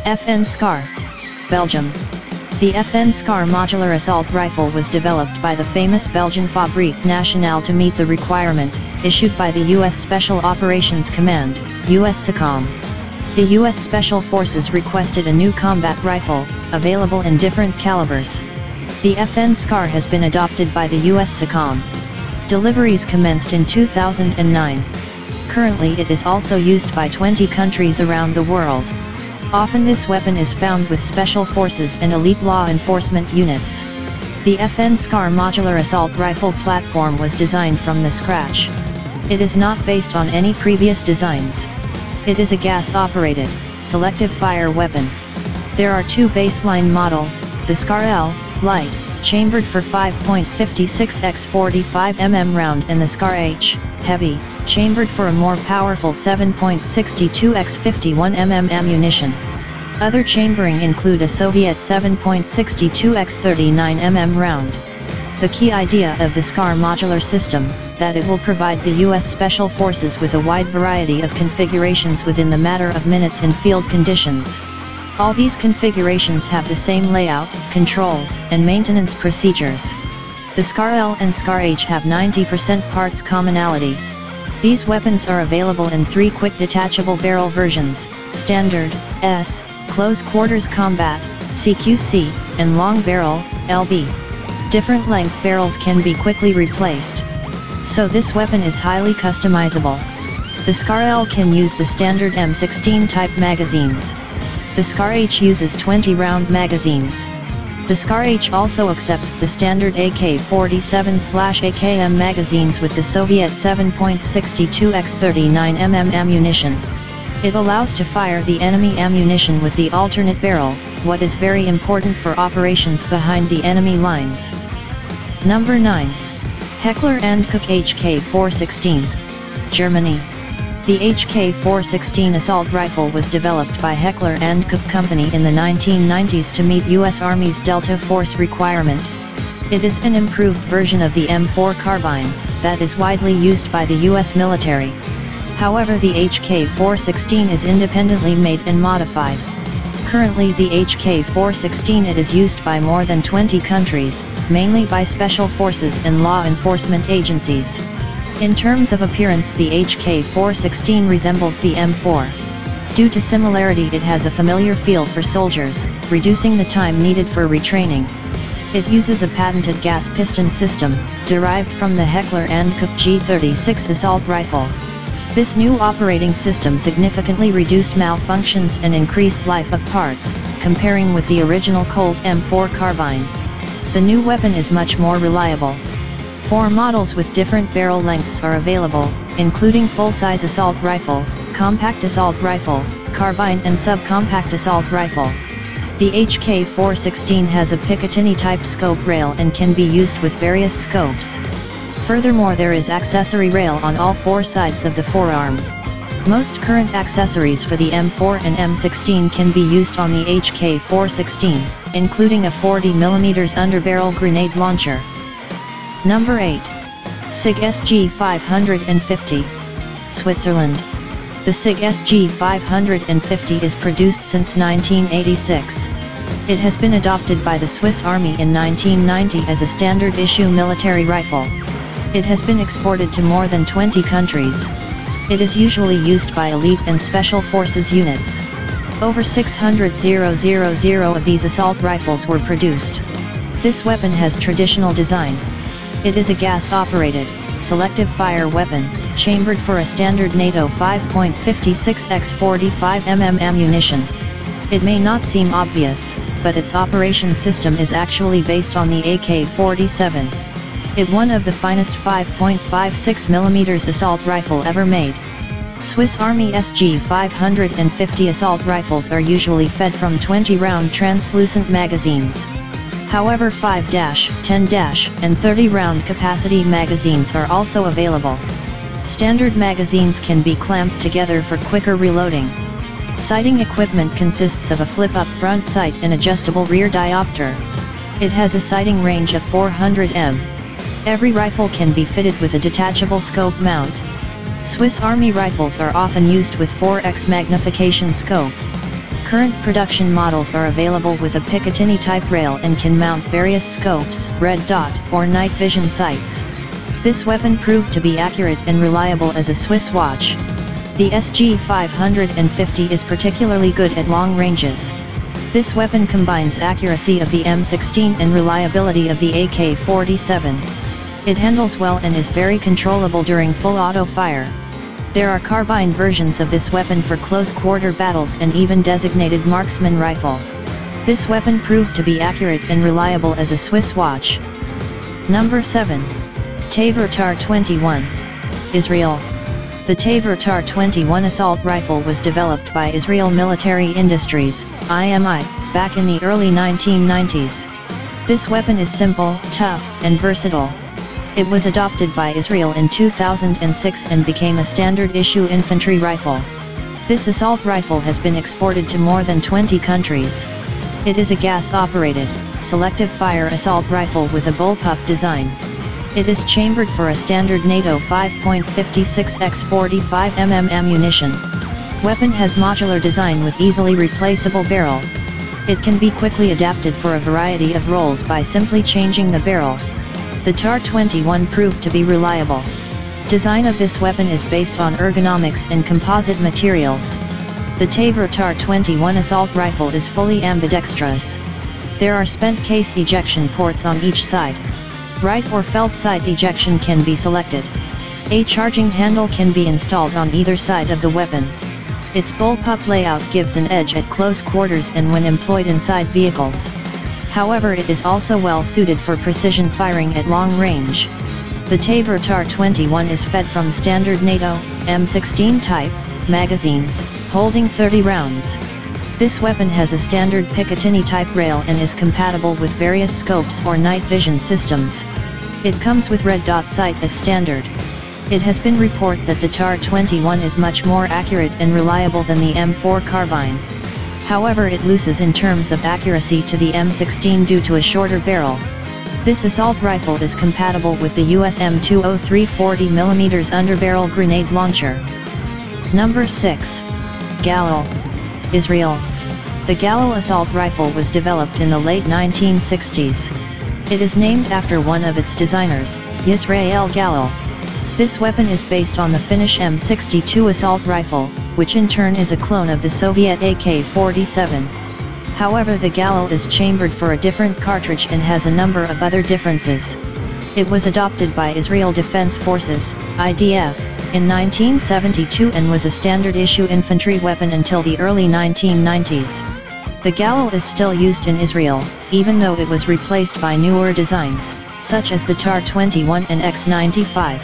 FN SCAR Belgium. The FN SCAR modular assault rifle was developed by the famous Belgian Fabrique Nationale to meet the requirement issued by the U.S. Special Operations Command, US SOCOM. The U.S. Special Forces requested a new combat rifle, available in different calibers. The FN SCAR has been adopted by the US SOCOM. Deliveries commenced in 2009. Currently it is also used by 20 countries around the world. Often this weapon is found with special forces and elite law enforcement units. The FN SCAR modular assault rifle platform was designed from the scratch. It is not based on any previous designs. It is a gas-operated, selective fire weapon. There are two baseline models, the SCAR L, light, chambered for 5.56 x 45 mm round, and the SCAR H, heavy, chambered for a more powerful 7.62 x 51 mm ammunition. Other chambering include a Soviet 7.62 x 39 mm round. The key idea of the SCAR modular system, that it will provide the U.S. Special Forces with a wide variety of configurations within the matter of minutes in field conditions. All these configurations have the same layout, controls, and maintenance procedures. The SCAR L and SCAR H have 90% parts commonality. These weapons are available in 3 quick detachable barrel versions, Standard, S, Close Quarters Combat, CQC, and Long Barrel, LB. Different length barrels can be quickly replaced. So this weapon is highly customizable. The SCAR L can use the standard M16 type magazines. The SCAR H uses 20-round magazines. The SCAR H also accepts the standard AK-47/AKM magazines with the Soviet 7.62 x 39 mm ammunition. It allows to fire the enemy ammunition with the alternate barrel, what is very important for operations behind the enemy lines. Number 9. Heckler & Koch HK416. Germany. The HK416 assault rifle was developed by Heckler & Koch Company in the 1990s to meet U.S. Army's Delta Force requirement. It is an improved version of the M4 carbine, that is widely used by the U.S. military. However, the HK416 is independently made and modified. Currently the HK416 it is used by more than 20 countries, mainly by special forces and law enforcement agencies. In terms of appearance, the HK416 resembles the M4. Due to similarity, it has a familiar feel for soldiers, reducing the time needed for retraining. It uses a patented gas piston system, derived from the Heckler & Koch G36 assault rifle. This new operating system significantly reduced malfunctions and increased life of parts, comparing with the original Colt M4 carbine. The new weapon is much more reliable. 4 models with different barrel lengths are available, including full-size assault rifle, compact assault rifle, carbine and subcompact assault rifle. The HK416 has a Picatinny-type scope rail and can be used with various scopes. Furthermore, there is accessory rail on all 4 sides of the forearm. Most current accessories for the M4 and M16 can be used on the HK416, including a 40mm underbarrel grenade launcher. Number 8. SIG SG 550. Switzerland. The SIG SG 550 is produced since 1986. It has been adopted by the Swiss Army in 1990 as a standard issue military rifle. It has been exported to more than 20 countries. It is usually used by elite and special forces units. Over 600,000 of these assault rifles were produced. This weapon has traditional design. It is a gas-operated, selective fire weapon, chambered for a standard NATO 5.56 x 45 mm ammunition. It may not seem obvious, but its operation system is actually based on the AK-47. It one of the finest 5.56mm assault rifle ever made. Swiss Army SG 550 assault rifles are usually fed from 20-round translucent magazines. However, 5-, 10-, and 30-round capacity magazines are also available. Standard magazines can be clamped together for quicker reloading. Sighting equipment consists of a flip-up front sight and adjustable rear diopter. It has a sighting range of 400 m. Every rifle can be fitted with a detachable scope mount. Swiss Army rifles are often used with 4x magnification scope. Current production models are available with a Picatinny-type rail and can mount various scopes, red dot, or night vision sights. This weapon proved to be accurate and reliable as a Swiss watch. The SG 550 is particularly good at long ranges. This weapon combines accuracy of the M16 and reliability of the AK-47. It handles well and is very controllable during full auto fire. There are carbine versions of this weapon for close-quarter battles and even designated marksman rifle. This weapon proved to be accurate and reliable as a Swiss watch. Number 7. TAVOR TAR-21. Israel. The TAVOR TAR-21 assault rifle was developed by Israel Military Industries, IMI, back in the early 1990s. This weapon is simple, tough, and versatile. It was adopted by Israel in 2006 and became a standard-issue infantry rifle. This assault rifle has been exported to more than 20 countries. It is a gas-operated, selective-fire assault rifle with a bullpup design. It is chambered for a standard NATO 5.56x45 mm ammunition. Weapon has modular design with easily replaceable barrel. It can be quickly adapted for a variety of roles by simply changing the barrel. The TAR-21 proved to be reliable. Design of this weapon is based on ergonomics and composite materials. The TAVOR TAR-21 assault rifle is fully ambidextrous. There are spent case ejection ports on each side. Right or felt side ejection can be selected. A charging handle can be installed on either side of the weapon. Its bullpup layout gives an edge at close quarters and when employed inside vehicles. However, it is also well suited for precision firing at long range. The TAVOR TAR-21 is fed from standard NATO, M16 type, magazines, holding 30 rounds. This weapon has a standard Picatinny type rail and is compatible with various scopes or night vision systems. It comes with red dot sight as standard. It has been reported that the TAR-21 is much more accurate and reliable than the M4 carbine. However, it loses in terms of accuracy to the M16 due to a shorter barrel. This assault rifle is compatible with the US M203 40mm underbarrel grenade launcher. Number 6. GALIL Isreal. The GALIL assault rifle was developed in the late 1960s. It is named after one of its designers, Yisrael GALIL. This weapon is based on the Finnish M62 assault rifle, which in turn is a clone of the Soviet AK-47. However, the GALIL is chambered for a different cartridge and has a number of other differences. It was adopted by Israel Defense Forces, IDF, in 1972 and was a standard-issue infantry weapon until the early 1990s. The GALIL is still used in Israel, even though it was replaced by newer designs, such as the TAR-21 and X-95.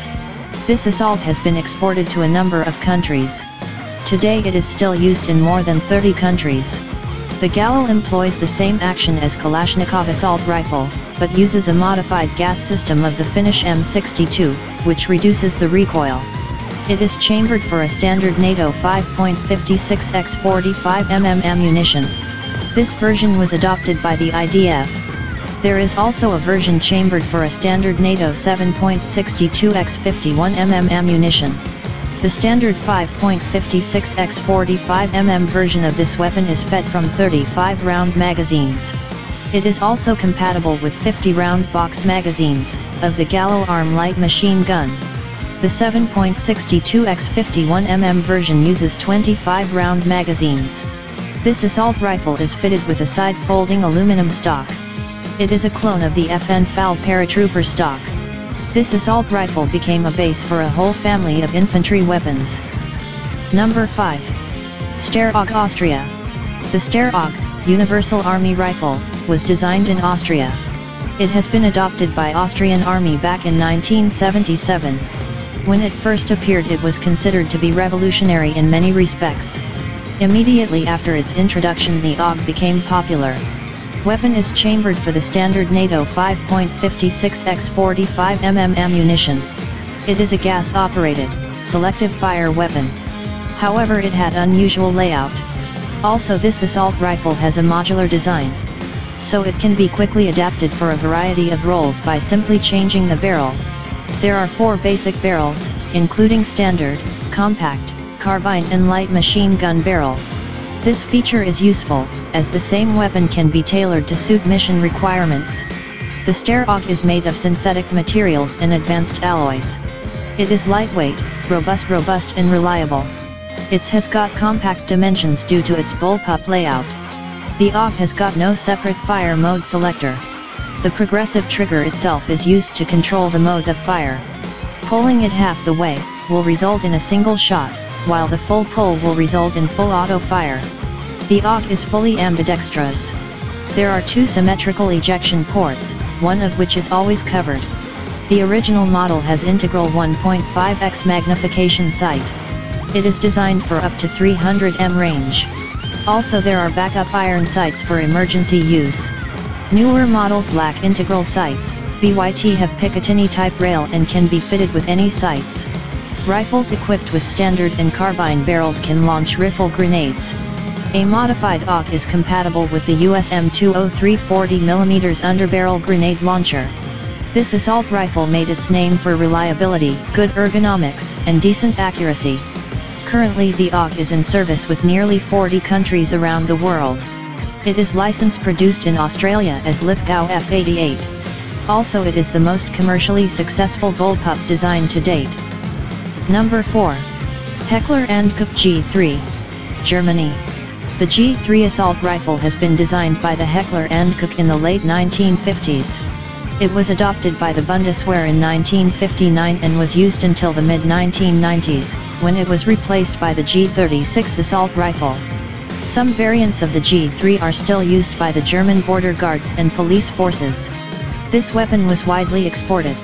This assault has been exported to a number of countries. Today it is still used in more than 30 countries. The GALIL employs the same action as Kalashnikov assault rifle, but uses a modified gas system of the Finnish M62, which reduces the recoil. It is chambered for a standard NATO 5.56x45 mm ammunition. This version was adopted by the IDF. There is also a version chambered for a standard NATO 7.62x51 mm ammunition. The standard 5.56x45 mm version of this weapon is fed from 35-round magazines. It is also compatible with 50-round box magazines, of the GALIL ArmaLite machine gun. The 7.62x51 mm version uses 25-round magazines. This assault rifle is fitted with a side-folding aluminum stock. It is a clone of the FN FAL paratrooper stock. This assault rifle became a base for a whole family of infantry weapons. Number 5. STEYR AUG Austria. The STEYR AUG, Universal Army Rifle, was designed in Austria. It has been adopted by Austrian Army back in 1977. When it first appeared, it was considered to be revolutionary in many respects. Immediately after its introduction, the AUG became popular. Weapon is chambered for the standard NATO 5.56x45 mm ammunition. It is a gas-operated, selective fire weapon. However, it had unusual layout. Also, this assault rifle has a modular design, so it can be quickly adapted for a variety of roles by simply changing the barrel. There are 4 basic barrels, including standard, compact, carbine and light machine gun barrel. This feature is useful, as the same weapon can be tailored to suit mission requirements. The STEYR AUG is made of synthetic materials and advanced alloys. It is lightweight, robust and reliable. It has got compact dimensions due to its bullpup layout. The AUG has got no separate fire mode selector. The progressive trigger itself is used to control the mode of fire. Pulling it half the way will result in a single shot, while the full pull will result in full auto fire. The AUG is fully ambidextrous. There are two symmetrical ejection ports, one of which is always covered. The original model has integral 1.5x magnification sight. It is designed for up to 300 m range. Also there are backup iron sights for emergency use. Newer models lack integral sights. BYT have Picatinny type rail and can be fitted with any sights. Rifles equipped with standard and carbine barrels can launch rifle grenades. A modified AUG is compatible with the US M203 40mm underbarrel grenade launcher. This assault rifle made its name for reliability, good ergonomics, and decent accuracy. Currently the AUG is in service with nearly 40 countries around the world. It is license produced in Australia as Lithgow F88. Also it is the most commercially successful bullpup design to date. Number 4. Heckler & Koch G3. Germany. The G3 assault rifle has been designed by the Heckler & Koch in the late 1950s. It was adopted by the Bundeswehr in 1959 and was used until the mid-1990s, when it was replaced by the G36 assault rifle. Some variants of the G3 are still used by the German border guards and police forces. This weapon was widely exported.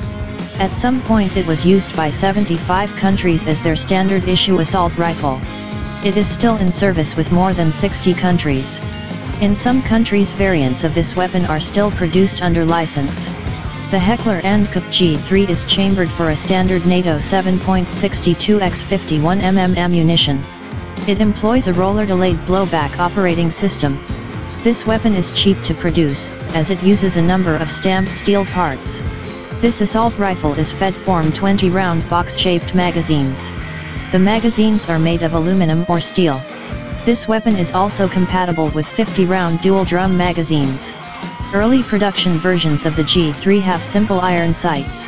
At some point it was used by 75 countries as their standard issue assault rifle. It is still in service with more than 60 countries. In some countries variants of this weapon are still produced under license. The Heckler & Koch G3 is chambered for a standard NATO 7.62x 51mm ammunition. It employs a roller-delayed blowback operating system. This weapon is cheap to produce, as it uses a number of stamped steel parts. This assault rifle is fed from 20-round box-shaped magazines. The magazines are made of aluminum or steel. This weapon is also compatible with 50-round dual-drum magazines. Early production versions of the G3 have simple iron sights.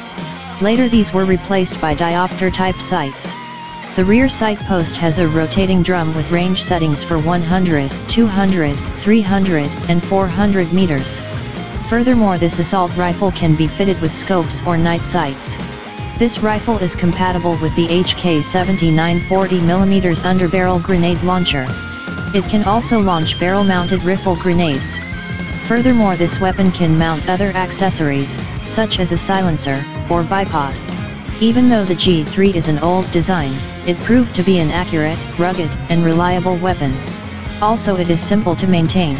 Later these were replaced by diopter-type sights. The rear sight post has a rotating drum with range settings for 100, 200, 300, and 400 meters. Furthermore, this assault rifle can be fitted with scopes or night sights. This rifle is compatible with the HK-79 40mm underbarrel grenade launcher. It can also launch barrel-mounted rifle grenades. Furthermore, this weapon can mount other accessories, such as a silencer, or bipod. Even though the G3 is an old design, it proved to be an accurate, rugged, and reliable weapon. Also it is simple to maintain.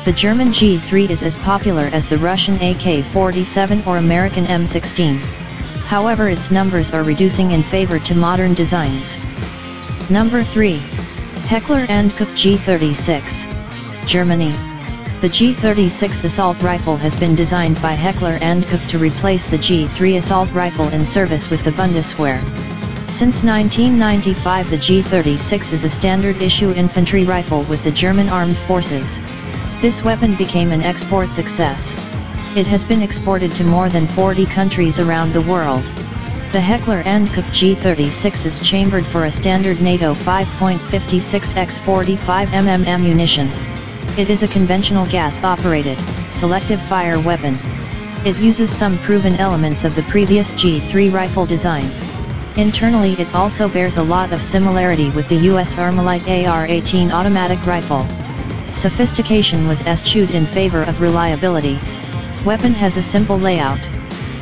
The German G3 is as popular as the Russian AK-47 or American M16. However, its numbers are reducing in favor to modern designs. Number 3. Heckler & Koch G36. Germany. The G36 assault rifle has been designed by Heckler & Koch to replace the G3 assault rifle in service with the Bundeswehr. Since 1995 the G36 is a standard issue infantry rifle with the German armed forces. This weapon became an export success. It has been exported to more than 40 countries around the world. The Heckler & Koch G36 is chambered for a standard NATO 5.56x 45mm ammunition. It is a conventional gas-operated, selective fire weapon. It uses some proven elements of the previous G3 rifle design. Internally it also bears a lot of similarity with the US ArmaLite AR-18 automatic rifle. Sophistication was eschewed in favor of reliability. Weapon has a simple layout.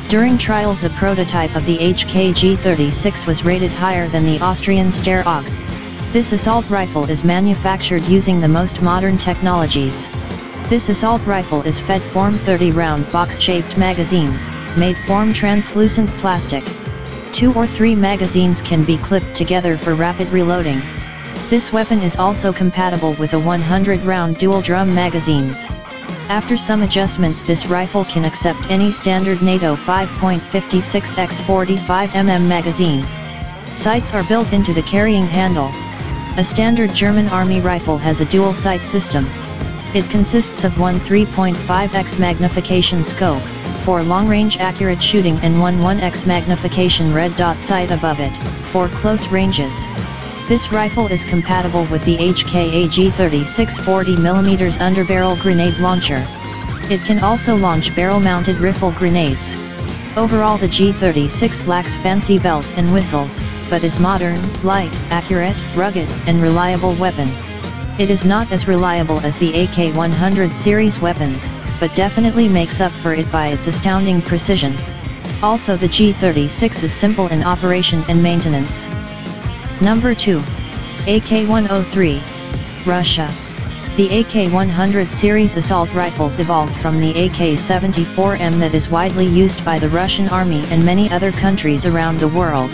During trials a prototype of the HK G36 was rated higher than the Austrian STEYR AUG. This assault rifle is manufactured using the most modern technologies. This assault rifle is fed from 30-round box-shaped magazines, made from translucent plastic. 2 or 3 magazines can be clipped together for rapid reloading. This weapon is also compatible with a 100-round dual-drum magazines. After some adjustments this rifle can accept any standard NATO 5.56x 45mm magazine. Sights are built into the carrying handle. A standard German army rifle has a dual sight system. It consists of one 3.5x magnification scope, 4 long-range accurate shooting and one 1x magnification red dot sight above it, for close ranges. This rifle is compatible with the HK AG 36-40mm underbarrel grenade launcher. It can also launch barrel-mounted rifle grenades. Overall, the G36 lacks fancy bells and whistles, but is modern, light, accurate, rugged, and reliable weapon. It is not as reliable as the AK-100 series weapons, but definitely makes up for it by its astounding precision. Also, the G36 is simple in operation and maintenance. Number 2. AK-103. Russia. The AK-100 series assault rifles evolved from the AK-74M that is widely used by the Russian Army and many other countries around the world.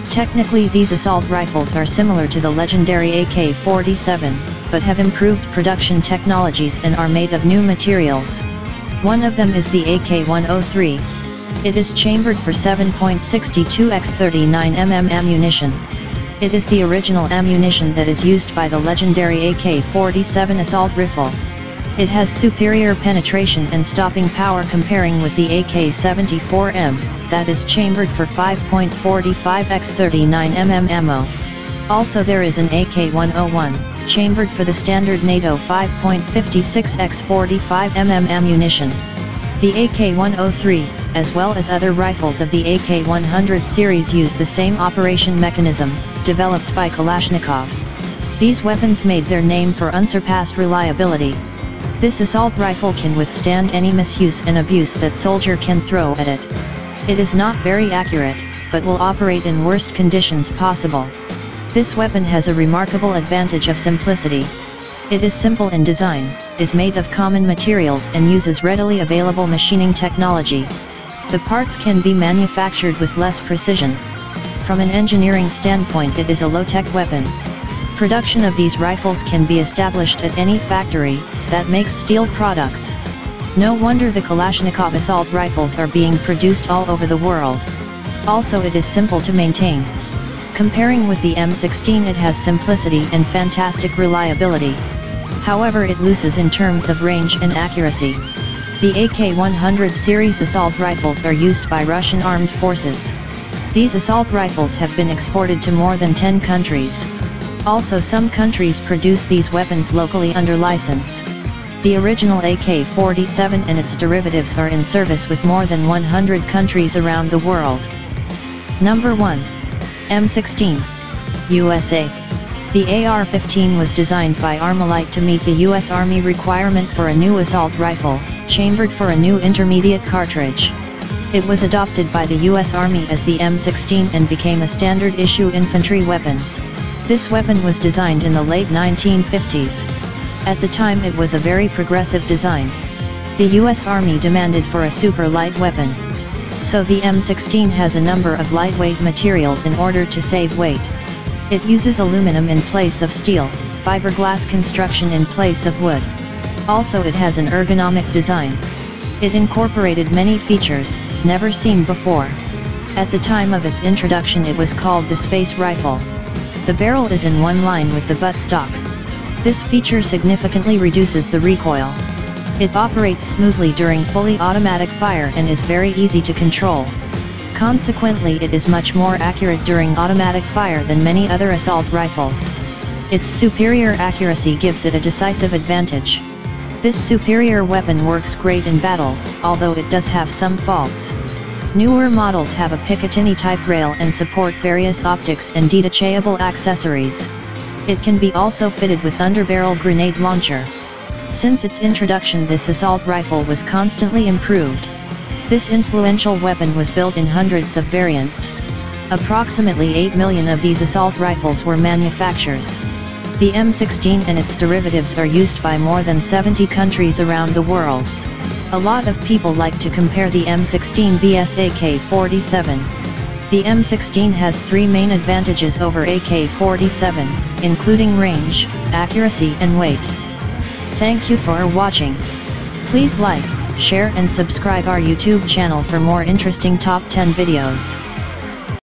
Technically, these assault rifles are similar to the legendary AK-47, but have improved production technologies and are made of new materials. One of them is the AK-103. It is chambered for 7.62x39mm ammunition. It is the original ammunition that is used by the legendary AK-47 assault rifle. It has superior penetration and stopping power comparing with the AK-74M, that is chambered for 5.45x39mm ammo. Also, there is an AK-101, chambered for the standard NATO 5.56x45mm ammunition. The AK-103, as well as other rifles of the AK-100 series, use the same operation mechanism, developed by Kalashnikov. These weapons made their name for unsurpassed reliability. This assault rifle can withstand any misuse and abuse that soldier can throw at it. It is not very accurate, but will operate in worst conditions possible. This weapon has a remarkable advantage of simplicity. It is simple in design, is made of common materials and uses readily available machining technology. The parts can be manufactured with less precision. From an engineering standpoint, it is a low-tech weapon. Production of these rifles can be established at any factory that makes steel products. No wonder the Kalashnikov assault rifles are being produced all over the world. Also, it is simple to maintain. Comparing with the M16, it has simplicity and fantastic reliability. However, it loses in terms of range and accuracy. The AK-100 series assault rifles are used by Russian armed forces. These assault rifles have been exported to more than 10 countries. Also, some countries produce these weapons locally under license. The original AK-47 and its derivatives are in service with more than 100 countries around the world. Number 1. M16. USA. The AR-15 was designed by ArmaLite to meet the U.S. Army requirement for a new assault rifle, chambered for a new intermediate cartridge. It was adopted by the U.S. Army as the M16 and became a standard issue infantry weapon. This weapon was designed in the late 1950s. At the time, it was a very progressive design. The U.S. Army demanded for a super light weapon. So the M16 has a number of lightweight materials in order to save weight. It uses aluminum in place of steel, fiberglass construction in place of wood. Also, it has an ergonomic design. It incorporated many features never seen before. At the time of its introduction, it was called the Space Rifle. The barrel is in one line with the buttstock. This feature significantly reduces the recoil. It operates smoothly during fully automatic fire and is very easy to control. Consequently, it is much more accurate during automatic fire than many other assault rifles. Its superior accuracy gives it a decisive advantage. This superior weapon works great in battle, although it does have some faults. Newer models have a Picatinny-type rail and support various optics and detachable accessories. It can be also fitted with underbarrel grenade launcher. Since its introduction, this assault rifle was constantly improved. This influential weapon was built in hundreds of variants. Approximately 8 million of these assault rifles were manufactured. The M16 and its derivatives are used by more than 70 countries around the world. A lot of people like to compare the M16 vs AK-47. The M16 has 3 main advantages over AK-47, including range, accuracy and weight. Thank you for watching. Please like, share and subscribe our YouTube channel for more interesting top 10 videos.